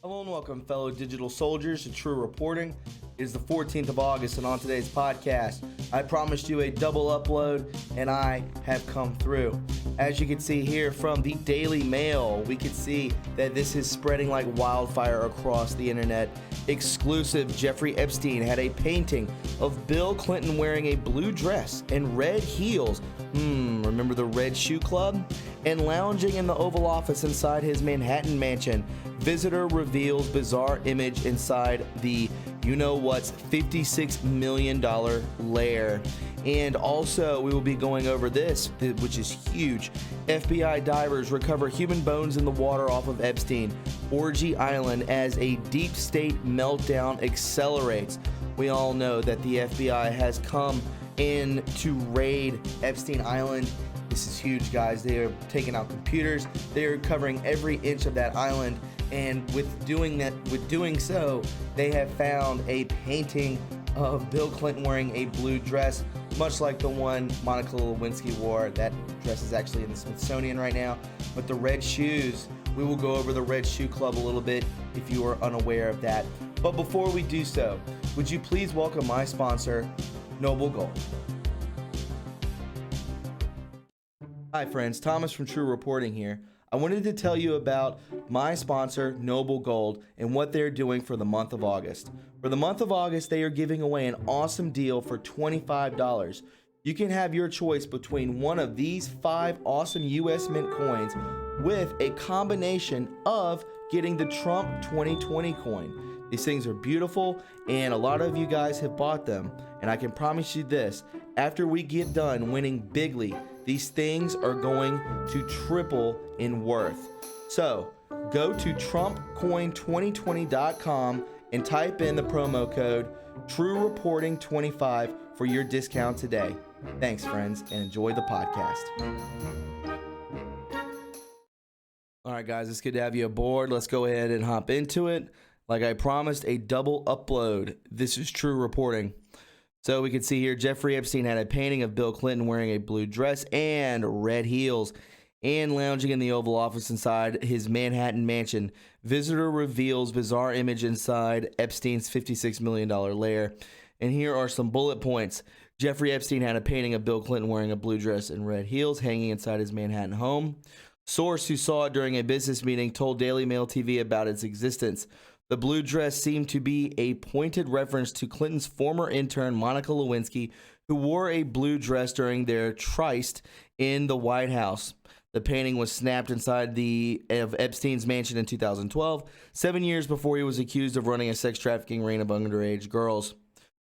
Hello and welcome, fellow digital soldiers, to True Reporting. It is the 14th of August, and on today's podcast, I promised you a double upload, and I have come through. As you can see here from the Daily Mail, we can see that this is spreading like wildfire across the internet. Exclusive: Jeffrey Epstein had a painting of Bill Clinton wearing a blue dress and red heels. Remember the Red Shoe Club? And lounging in the Oval Office inside his Manhattan mansion. Visitor reveals bizarre image inside the you-know-what's $56 million lair. And also, we will be going over this, which is huge. FBI divers recover human bones in the water off of Epstein. Orgy Island as a deep state meltdown accelerates. We all know that the FBI has come in to raid Epstein Island. This is huge, guys. They are taking out computers. They are covering every inch of that island. And with doing so, they have found a painting of Bill Clinton wearing a blue dress, much like the one Monica Lewinsky wore. That dress is actually in the Smithsonian right now. But the red shoes, we will go over the Red Shoe Club a little bit if you are unaware of that. But before we do so, would you please welcome my sponsor, Noble Gold. Hi friends, Thomas from True Reporting here. I wanted to tell you about my sponsor, Noble Gold, and what they're doing for the month of August. For the month of August, they are giving away an awesome deal for $25. You can have your choice between one of these 5 awesome US Mint coins with a combination of getting the Trump 2020 coin. These things are beautiful, and a lot of you guys have bought them. And I can promise you this, after we get done winning bigly, these things are going to triple in worth. So go to TrumpCoin2020.com and type in the promo code TRUreporting25 for your discount today. Thanks, friends, and enjoy the podcast. All right, guys, it's good to have you aboard. Let's go ahead and hop into it. Like I promised, a double upload. This is True Reporting. So we can see here, Jeffrey Epstein had a painting of Bill Clinton wearing a blue dress and red heels and lounging in the Oval Office inside his Manhattan mansion. Visitor reveals bizarre image inside Epstein's $56 million lair. And here are some bullet points. Jeffrey Epstein had a painting of Bill Clinton wearing a blue dress and red heels hanging inside his Manhattan home. Source who saw it during a business meeting told Daily Mail TV about its existence. The blue dress seemed to be a pointed reference to Clinton's former intern, Monica Lewinsky, who wore a blue dress during their tryst in the White House. The painting was snapped inside of Epstein's mansion in 2012, 7 years before he was accused of running a sex trafficking ring of underage girls.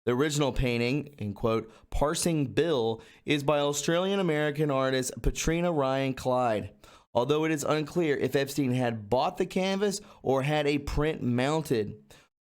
The original painting, in quote, Parsing Bill, is by Australian-American artist Patrina Ryan Clyde. Although it is unclear if Epstein had bought the canvas or had a print mounted.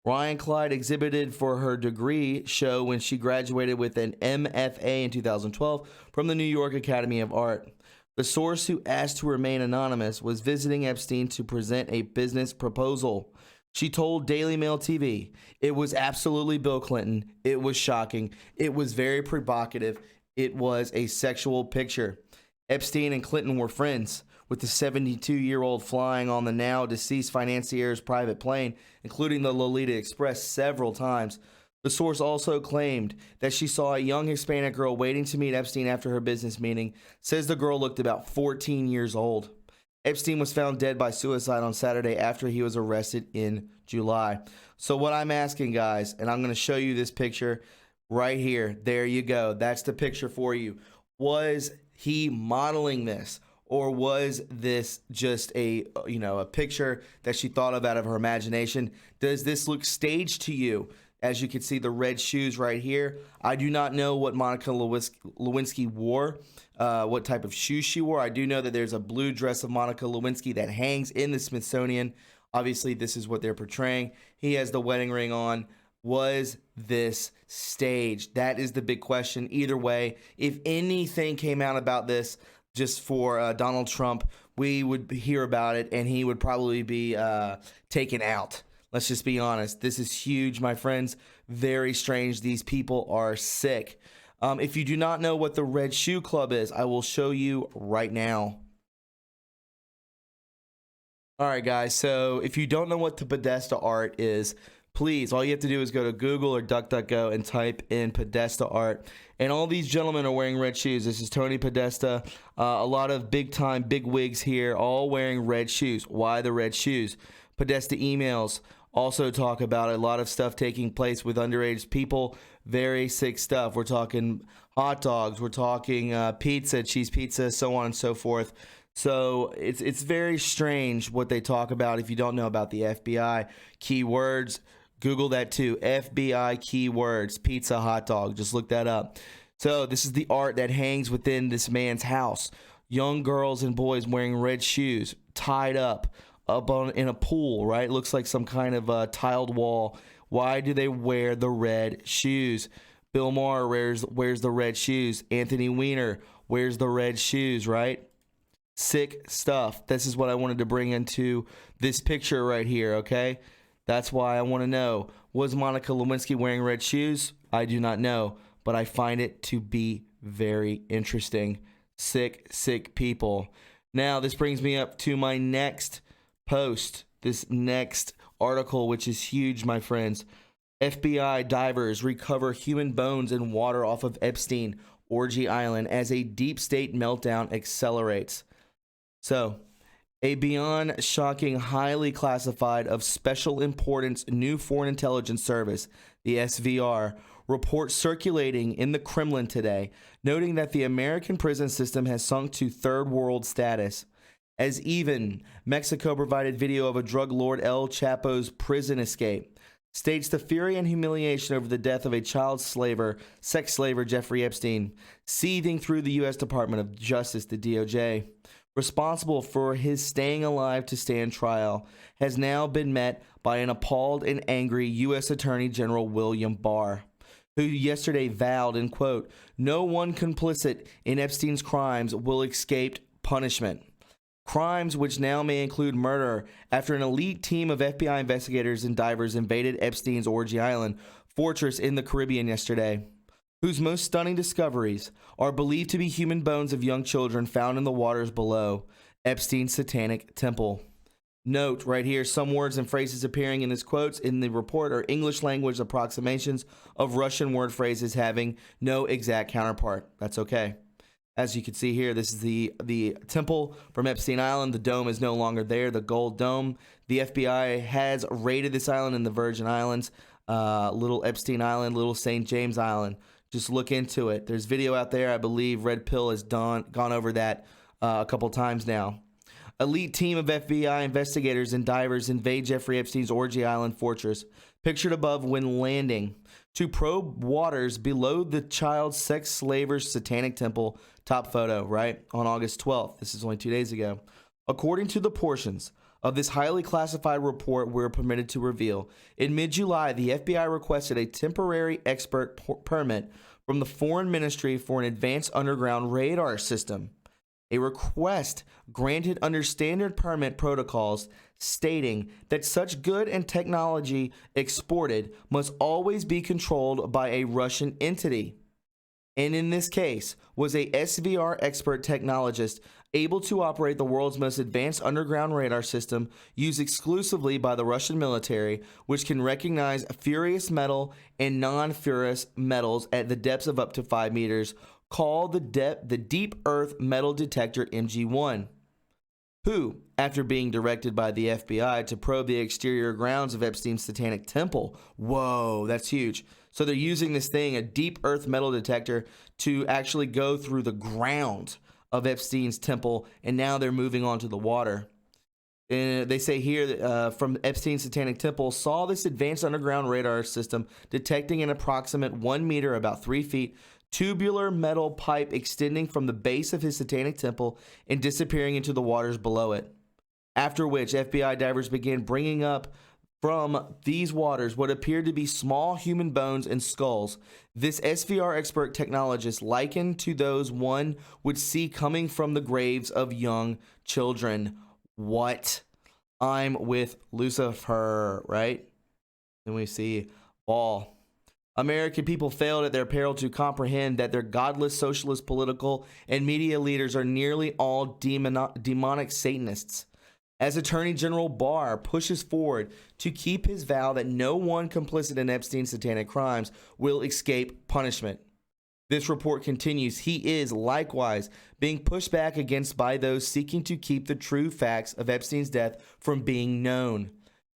Ryan Clyde exhibited for her degree show when she graduated with an MFA in 2012 from the New York Academy of Art. The source, who asked to remain anonymous, was visiting Epstein to present a business proposal. She told Daily Mail TV, "It was absolutely Bill Clinton. It was shocking. It was very provocative. It was a sexual picture." Epstein and Clinton were friends, with the 72-year-old flying on the now deceased financier's private plane, including the Lolita Express, several times. The source also claimed that she saw a young Hispanic girl waiting to meet Epstein after her business meeting, says the girl looked about 14 years old. Epstein was found dead by suicide on Saturday after he was arrested in July. So what I'm asking, guys, and I'm going to show you this picture right here. There you go. That's the picture for you. Was he modeling this? Or was this just a picture that she thought of out of her imagination? Does this look staged to you? As you can see, the red shoes right here. I do not know what Monica Lewinsky wore, what type of shoes she wore. I do know that there's a blue dress of Monica Lewinsky that hangs in the Smithsonian. Obviously, this is what they're portraying. He has the wedding ring on. Was this staged? That is the big question. Either way, if anything came out about this, just for Donald Trump, we would hear about it, and he would probably be taken out. Let's just be honest. This is huge, my friends. Very strange. These people are sick. If you do not know what the Red Shoe Club is, I will show you right now. All right, guys. So if you don't know what the Podesta art is, please, all you have to do is go to Google or DuckDuckGo and type in Podesta art. And all these gentlemen are wearing red shoes. This is Tony Podesta. A lot of big-time big wigs here, all wearing red shoes. Why the red shoes? Podesta emails also talk about a lot of stuff taking place with underage people. Very sick stuff. We're talking hot dogs. We're talking pizza, cheese pizza, so on and so forth. So it's very strange what they talk about. If you don't know about the FBI keywords, Google that too. FBI keywords, pizza, hot dog. Just look that up. So this is the art that hangs within this man's house. Young girls and boys wearing red shoes, tied up on in a pool. Right, looks like some kind of tiled wall. Why do they wear the red shoes? Bill Maher wears the red shoes. Anthony Weiner wears the red shoes. Right. Sick stuff. This is what I wanted to bring into this picture right here, okay? That's why I want to know, was Monica Lewinsky wearing red shoes? I do not know, but I find it to be very interesting. Sick, sick people. Now, this brings me up to my next post, this next article, which is huge, my friends. FBI divers recover human bones and water off of Epstein Orgy Island as a deep state meltdown accelerates. So, a beyond shocking, highly classified of special importance new foreign intelligence service, the SVR, report circulating in the Kremlin today, noting that the American prison system has sunk to third world status. As even Mexico provided video of a drug lord El Chapo's prison escape, states the fury and humiliation over the death of a child slaver, sex slaver Jeffrey Epstein, seething through the U.S. Department of Justice, the DOJ. Responsible for his staying alive to stand trial, has now been met by an appalled and angry U.S. Attorney General William Barr, who yesterday vowed, in quote, "No one complicit in Epstein's crimes will escape punishment." Crimes which now may include murder after an elite team of FBI investigators and divers invaded Epstein's Orgy Island fortress in the Caribbean yesterday, whose most stunning discoveries are believed to be human bones of young children found in the waters below Epstein's satanic temple. Note right here, some words and phrases appearing in this quotes in the report are English language approximations of Russian word phrases having no exact counterpart. That's okay. As you can see here, this is the temple from Epstein Island. The dome is no longer there, the gold dome. The FBI has raided this island in the Virgin Islands, Little Epstein Island, Little St. James Island. Just look into it. There's video out there. I believe Red Pill has gone over that a couple times now. Elite team of FBI investigators and divers invade Jeffrey Epstein's Orgy Island fortress, pictured above when landing, to probe waters below the child sex slaver's satanic temple. Top photo, right? On August 12th. This is only 2 days ago. According to the portions of this highly classified report we're permitted to reveal, in mid-July, the FBI requested a temporary expert permit from the Foreign Ministry for an advanced underground radar system. A request granted under standard permit protocols stating that such good and technology exported must always be controlled by a Russian entity. And in this case, was a SVR expert technologist able to operate the world's most advanced underground radar system used exclusively by the Russian military, which can recognize furious metal and non-furious metals at the depths of up to 5 meters, called the Deep Earth Metal Detector MG1, who, after being directed by the FBI to probe the exterior grounds of Epstein's satanic temple, whoa, that's huge. So they're using this thing, a deep earth metal detector, to actually go through the ground of Epstein's temple, and now they're moving on to the water. And they say here that from Epstein's satanic temple, saw this advanced underground radar system detecting an approximate 1 meter, about 3 feet, tubular metal pipe extending from the base of his satanic temple and disappearing into the waters below it. After which, FBI divers began bringing up from these waters what appeared to be small human bones and skulls. This SVR expert technologist likened to those one would see coming from the graves of young children. What? I'm with Lucifer, right? Then we see Ball. American people failed at their peril to comprehend that their godless socialist political and media leaders are nearly all demonic Satanists. as Attorney General Barr pushes forward to keep his vow that no one complicit in Epstein's satanic crimes will escape punishment. This report continues. He is likewise being pushed back against by those seeking to keep the true facts of Epstein's death from being known.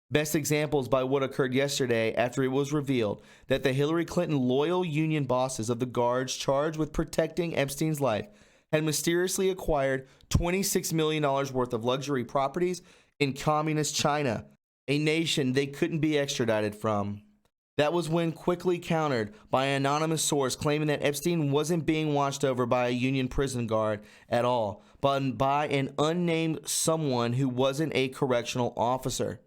Best examples by what occurred yesterday after it was revealed that the Hillary Clinton loyal union bosses of the guards charged with protecting Epstein's life had mysteriously acquired $26 million worth of luxury properties in communist China, a nation they couldn't be extradited from. That was when quickly countered by an anonymous source claiming that Epstein wasn't being watched over by a union prison guard at all, but by an unnamed someone who wasn't a correctional officer.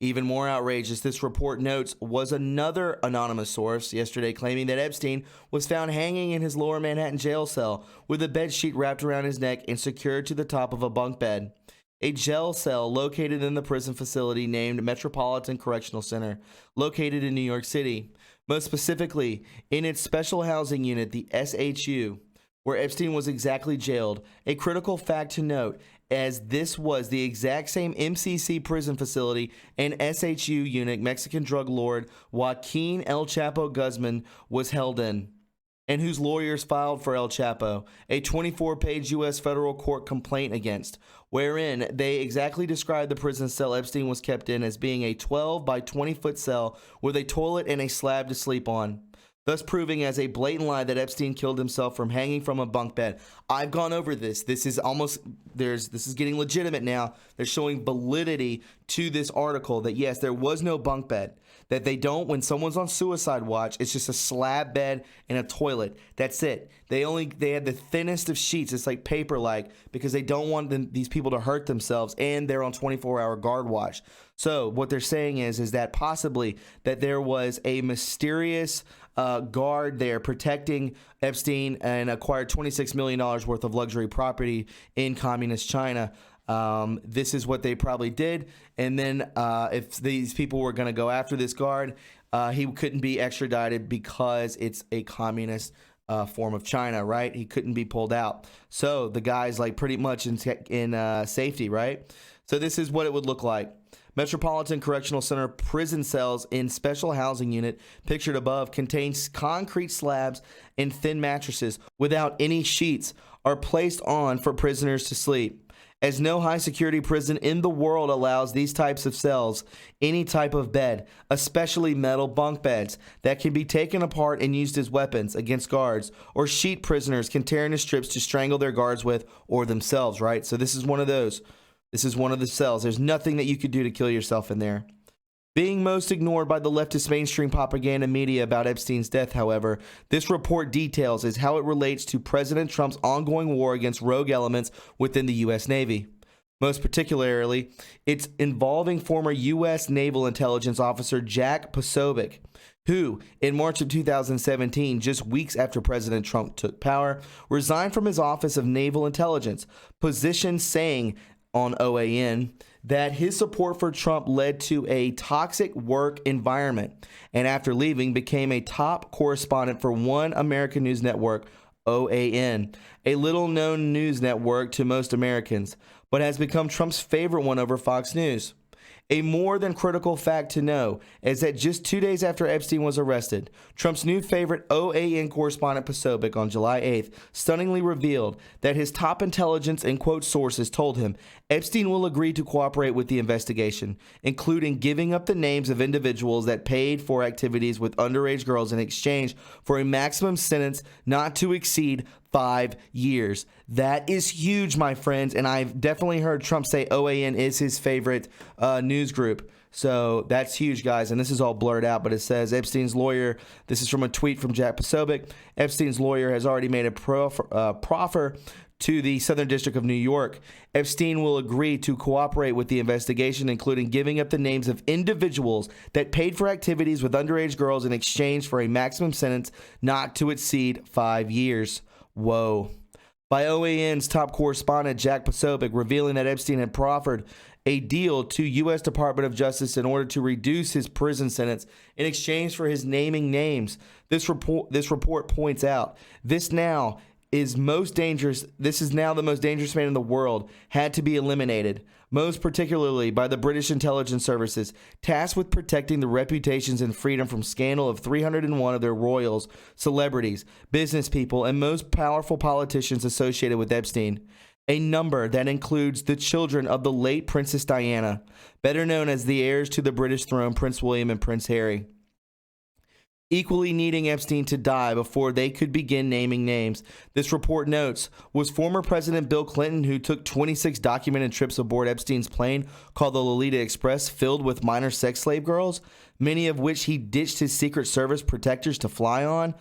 Even more outrageous, this report notes, was another anonymous source yesterday claiming that Epstein was found hanging in his lower Manhattan jail cell with a bed sheet wrapped around his neck and secured to the top of a bunk bed. A jail cell located in the prison facility named Metropolitan Correctional Center, located in New York City, most specifically in its special housing unit, the SHU, where Epstein was exactly jailed. A critical fact to note, as this was the exact same MCC prison facility and SHU unit Mexican drug lord Joaquin El Chapo Guzman was held in, and whose lawyers filed for El Chapo a 24-page U.S. federal court complaint against, wherein they exactly described the prison cell Epstein was kept in as being a 12 by 20-foot cell with a toilet and a slab to sleep on, thus proving as a blatant lie that Epstein killed himself from hanging from a bunk bed. I've gone over this. This is getting legitimate now. They're showing validity to this article that yes, there was no bunk bed. That they don't, when someone's on suicide watch, it's just a slab bed and a toilet. That's it. They had the thinnest of sheets. It's like paper-like because they don't want these people to hurt themselves, and they're on 24-hour guard watch. So what they're saying is that possibly that there was a mysterious guard there protecting Epstein and acquired $26 million worth of luxury property in communist China. This is what they probably did. And then if these people were going to go after this guard, he couldn't be extradited because it's a communist form of China, right? He couldn't be pulled out. So the guy's like pretty much in safety, right? So this is what it would look like. Metropolitan Correctional Center prison cells in special housing unit, pictured above, contains concrete slabs and thin mattresses without any sheets are placed on for prisoners to sleep, as no high security prison in the world allows these types of cells, any type of bed, especially metal bunk beds that can be taken apart and used as weapons against guards, or sheet prisoners can tear into strips to strangle their guards with or themselves, right? So this is one of those. This is one of the cells. There's nothing that you could do to kill yourself in there. Being most ignored by the leftist mainstream propaganda media about Epstein's death, however, this report details is how it relates to President Trump's ongoing war against rogue elements within the U.S. Navy. Most particularly, it's involving former U.S. Naval Intelligence Officer Jack Posobiec, who, in March of 2017, just weeks after President Trump took power, resigned from his Office of Naval Intelligence, position saying on OAN that his support for Trump led to a toxic work environment, and after leaving became a top correspondent for One American News Network, OAN, a little-known news network to most Americans, but has become Trump's favorite one over Fox News. A more than critical fact to know is that just 2 days after Epstein was arrested, Trump's new favorite OAN correspondent Posobiec on July 8th stunningly revealed that his top intelligence and quote sources told him Epstein will agree to cooperate with the investigation, including giving up the names of individuals that paid for activities with underage girls in exchange for a maximum sentence not to exceed 5 years. That is huge, my friends, and I've definitely heard Trump say OAN is his favorite news group. So that's huge, guys, and this is all blurred out, but it says Epstein's lawyer, this is from a tweet from Jack Posobiec, Epstein's lawyer has already made a proffer to the Southern District of New York. Epstein will agree to cooperate with the investigation, including giving up the names of individuals that paid for activities with underage girls in exchange for a maximum sentence not to exceed 5 years. Whoa. By OAN's top correspondent, Jack Posobiec, revealing that Epstein had proffered a deal to U.S. Department of Justice in order to reduce his prison sentence in exchange for his naming names. This report points out this now is most dangerous. This is now the most dangerous man in the world, had to be eliminated, most particularly by the British intelligence services, tasked with protecting the reputations and freedom from scandal of 301 of their royals, celebrities, business people, and most powerful politicians associated with Epstein. A number that includes the children of the late Princess Diana, better known as the heirs to the British throne, Prince William and Prince Harry. Equally needing Epstein to die before they could begin naming names, this report notes, was former President Bill Clinton, who took 26 documented trips aboard Epstein's plane called the Lolita Express, filled with minor sex slave girls, many of which he ditched his Secret Service protectors to fly on.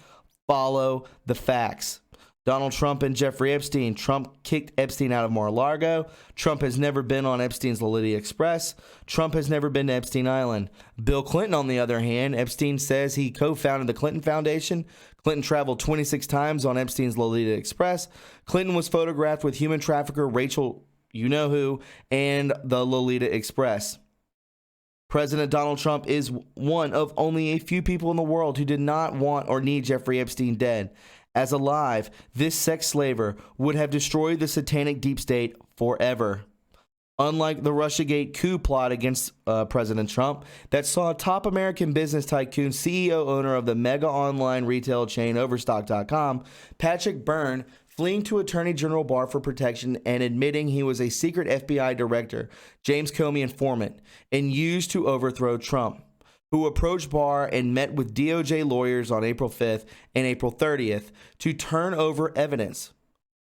Follow the facts. Donald Trump and Jeffrey Epstein. Trump kicked Epstein out of Mar-a-Lago. Trump has never been on Epstein's Lolita Express. Trump has never been to Epstein Island. Bill Clinton, on the other hand, Epstein says he co-founded the Clinton Foundation. Clinton traveled 26 times on Epstein's Lolita Express. Clinton was photographed with human trafficker Rachel you-know-who and the Lolita Express. President Donald Trump is one of only a few people in the world who did not want or need Jeffrey Epstein dead. As alive, this sex slaver would have destroyed the satanic deep state forever. Unlike the Russiagate coup plot against President Trump that saw top American business tycoon, CEO, owner of the mega online retail chain Overstock.com, Patrick Byrne, fleeing to Attorney General Barr for protection and admitting he was a secret FBI director, James Comey informant, and used to overthrow Trump, who approached Barr and met with DOJ lawyers on April 5th and April 30th to turn over evidence.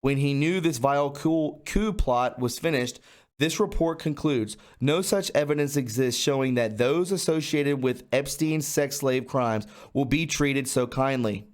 When he knew this vile coup plot was finished, this report concludes no such evidence exists showing that those associated with Epstein's sex slave crimes will be treated so kindly.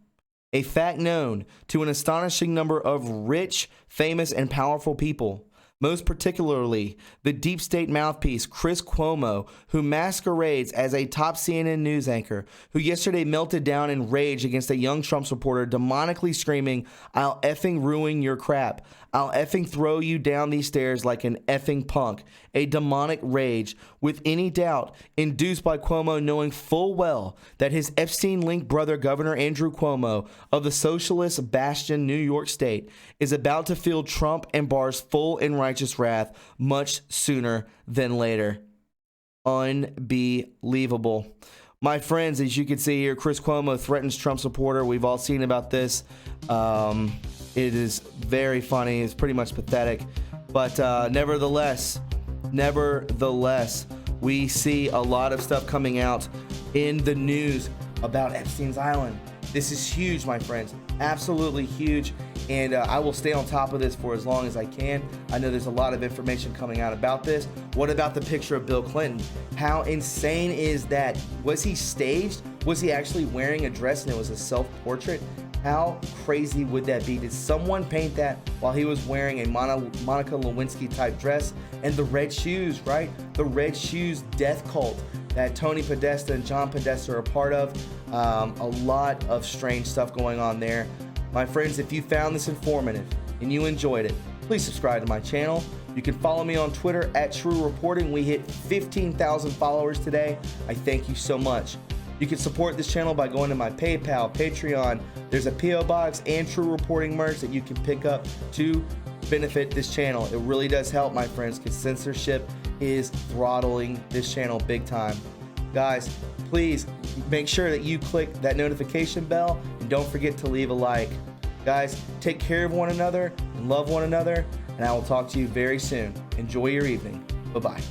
A fact known to an astonishing number of rich, famous, and powerful people. Most particularly, the deep state mouthpiece, Chris Cuomo, who masquerades as a top CNN news anchor, who yesterday melted down in rage against a young Trump supporter, demonically screaming, "I'll effing ruin your crap. I'll effing throw you down these stairs like an effing punk." A demonic rage, with any doubt, induced by Cuomo knowing full well that his Epstein-linked brother, Governor Andrew Cuomo, of the socialist bastion New York State, is about to feel Trump and Barr's full and righteous wrath much sooner than later. Unbelievable. My friends, as you can see here, Chris Cuomo threatens Trump supporter. We've all seen about this. It is very funny. It's pretty much pathetic. But nevertheless, we see a lot of stuff coming out in the news about Epstein's Island. This is huge, my friends. Absolutely huge. And I will stay on top of this for as long as I can. I know there's a lot of information coming out about this. What about the picture of Bill Clinton? How insane is that? Was he staged? Was he actually wearing a dress and it was a self-portrait? How crazy would that be? Did someone paint that while he was wearing a Monica Lewinsky type dress? And the red shoes, right? The red shoes death cult that Tony Podesta and John Podesta are a part of. A lot of strange stuff going on there. My friends, if you found this informative and you enjoyed it, please subscribe to my channel. You can follow me on Twitter at TRUreporting. We hit 15,000 followers today. I thank you so much. You can support this channel by going to my PayPal, Patreon. There's a P.O. Box and TRUreporting merch that you can pick up to benefit this channel. It really does help, my friends, because censorship is throttling this channel big time. Guys, please make sure that you click that notification bell and don't forget to leave a like. Guys, take care of one another and love one another, and I will talk to you very soon. Enjoy your evening. Bye-bye.